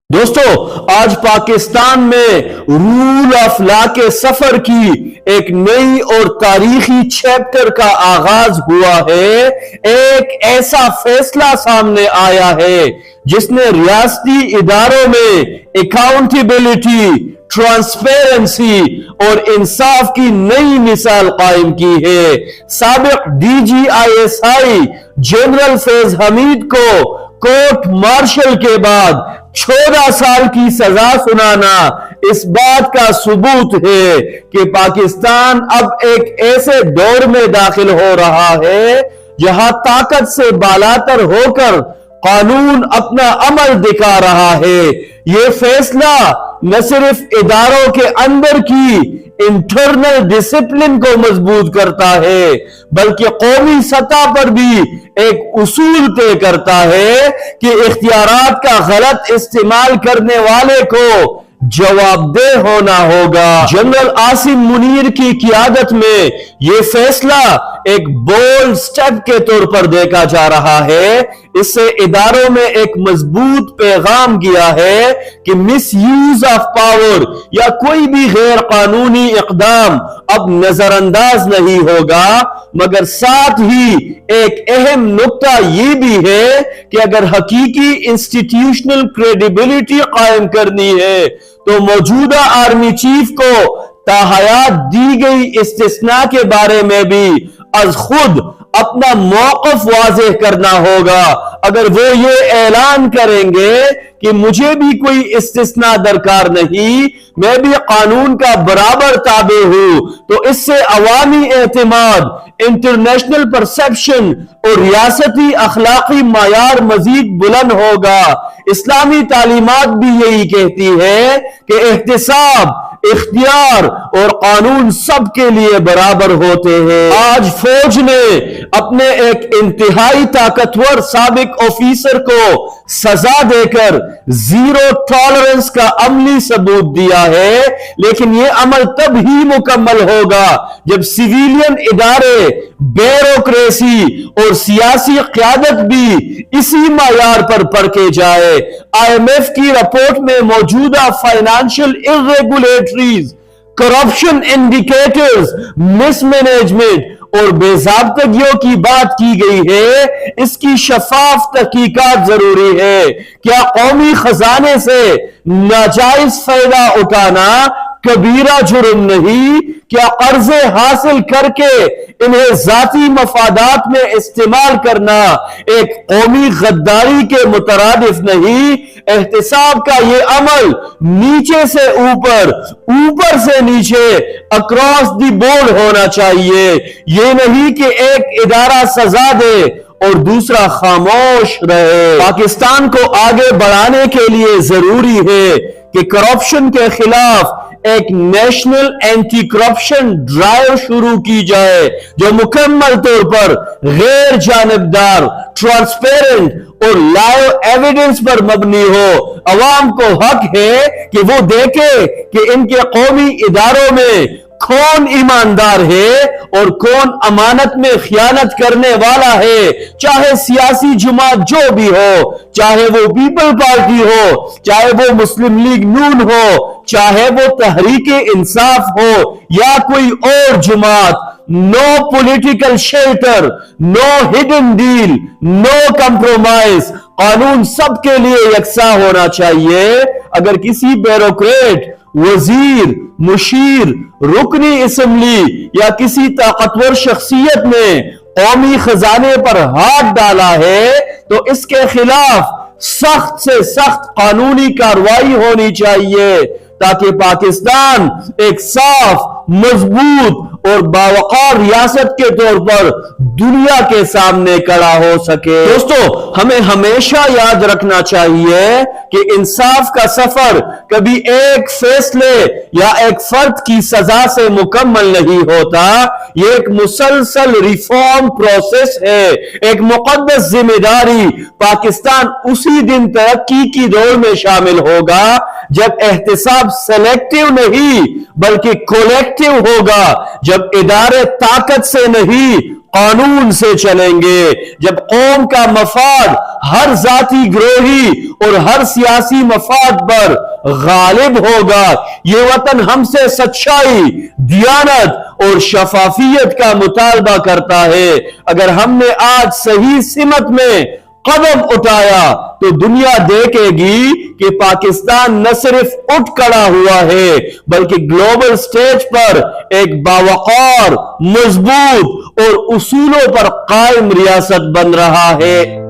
دوستو آج پاکستان میں رول آف لا کے سفر کی ایک نئی اور تاریخی چیپٹر کا آغاز ہوا ہے۔ ایک ایسا فیصلہ سامنے آیا ہے جس نے ریاستی اداروں میں اکاؤنٹیبلٹی، ٹرانسپیرنسی اور انصاف کی نئی مثال قائم کی ہے۔ سابق D G I S I general Faiz Hamid کو کورٹ مارشل کے بعد 14 سال کی سزا سنانا اس بات کا ثبوت ہے کہ پاکستان اب ایک ایسے دور میں داخل ہو رہا ہے جہاں طاقت سے بالاتر ہو کر قانون اپنا عمل دکھا رہا ہے۔ یہ فیصلہ نہ صرف اداروں کے اندر کی انٹرنل ڈسپلن کو مضبوط کرتا ہے بلکہ قومی سطح پر بھی ایک اصول طے کرتا ہے کہ اختیارات کا غلط استعمال کرنے والے کو جواب دہ ہونا ہوگا۔ جنرل عاصم منیر کی قیادت میں یہ فیصلہ ایک بولڈ سٹیپ کے طور پر دیکھا جا رہا ہے۔ اس سے اداروں میں ایک مضبوط پیغام گیا ہے کہ مس یوز آف پاور یا کوئی بھی غیر قانونی اقدام اب نظر انداز نہیں ہوگا، مگر ساتھ ہی ایک اہم نقطہ یہ بھی ہے کہ اگر حقیقی انسٹیٹیوشنل کریڈیبلٹی قائم کرنی ہے تو موجودہ آرمی چیف کو تاحیات دی گئی استثناء کے بارے میں بھی از خود اپنا موقف واضح کرنا ہوگا۔ اگر وہ یہ اعلان کریں گے کہ مجھے بھی کوئی استثناء درکار نہیں، میں بھی قانون کا برابر تابع ہوں، تو اس سے عوامی اعتماد، انٹرنیشنل پرسپشن اور ریاستی اخلاقی معیار مزید بلند ہوگا۔ اسلامی تعلیمات بھی یہی کہتی ہے کہ احتساب، اختیار اور قانون سب کے لیے برابر ہوتے ہیں۔ آج فوج نے اپنے ایک انتہائی طاقتور سابق آفیسر کو سزا دے کر زیرو ٹالرنس کا عملی ثبوت دیا ہے، لیکن یہ عمل تب ہی مکمل ہوگا جب سویلین ادارے، بیوروکریسی اور سیاسی قیادت بھی اسی معیار پر پرکھے جائے۔ آئی ایم ایف کی رپورٹ میں موجودہ فائنانشل irregularities، کرپشن انڈیکیٹرز، مس مینجمنٹ اور بے ضابطگیوں کی بات کی گئی ہے۔ اس کی شفاف تحقیقات ضروری ہے۔ کیا قومی خزانے سے ناجائز فائدہ اٹھانا کبیرہ جرم نہیں؟ کیا قرضے حاصل کر کے انہیں ذاتی مفادات میں استعمال کرنا ایک قومی غداری کے مترادف نہیں؟ احتساب کا یہ عمل نیچے سے اوپر، اوپر سے نیچے، اکراس دی بورڈ ہونا چاہیے۔ یہ نہیں کہ ایک ادارہ سزا دے اور دوسرا خاموش رہے۔ پاکستان کو آگے بڑھانے کے لیے ضروری ہے کہ کرپشن کے خلاف ایک نیشنل اینٹی کرپشن ڈرائیو شروع کی جائے جو مکمل طور پر غیر جانبدار، ٹرانسپیرنٹ اور لائیو ایویڈنس پر مبنی ہو۔ عوام کو حق ہے کہ وہ دیکھے کہ ان کے قومی اداروں میں کون ایماندار ہے اور کون امانت میں خیانت کرنے والا ہے، چاہے سیاسی جماعت جو بھی ہو، چاہے وہ پیپل پارٹی ہو، چاہے وہ مسلم لیگ نون ہو، چاہے وہ تحریک انصاف ہو یا کوئی اور جماعت۔ نو پولیٹیکل شیلٹر، نو ہڈن ڈیل، نو کمپرومائز۔ قانون سب کے لیے یکساں ہونا چاہیے۔ اگر کسی بیوروکریٹ، وزیر، مشیر، رکنی اسمبلی یا کسی طاقتور شخصیت نے قومی خزانے پر ہاتھ ڈالا ہے تو اس کے خلاف سخت سے سخت قانونی کارروائی ہونی چاہیے تاکہ پاکستان ایک صاف، مضبوط اور باوقار ریاست کے طور پر دنیا کے سامنے کھڑا ہو سکے۔ دوستو ہمیں ہمیشہ یاد رکھنا چاہیے کہ انصاف کا سفر کبھی ایک فیصلے یا ایک فرد کی سزا سے مکمل نہیں ہوتا۔ یہ ایک مسلسل ریفارم پروسیس ہے، ایک مقدس ذمہ داری۔ پاکستان اسی دن ترقی کی دوڑ میں شامل ہوگا جب احتساب سلیکٹیو نہیں بلکہ کولیکٹیو ہوگا، جب ادارے طاقت سے نہیں قانون سے چلیں گے، جب قوم کا مفاد ہر ذاتی گروہی اور ہر سیاسی مفاد پر غالب ہوگا، یہ وطن ہم سے سچائی، دیانت اور شفافیت کا مطالبہ کرتا ہے۔ اگر ہم نے آج صحیح سمت میں قدم اٹھایا تو دنیا دیکھے گی کہ پاکستان نہ صرف اٹھ کھڑا ہوا ہے بلکہ گلوبل سٹیج پر ایک باوقار، مضبوط اور اصولوں پر قائم ریاست بن رہا ہے۔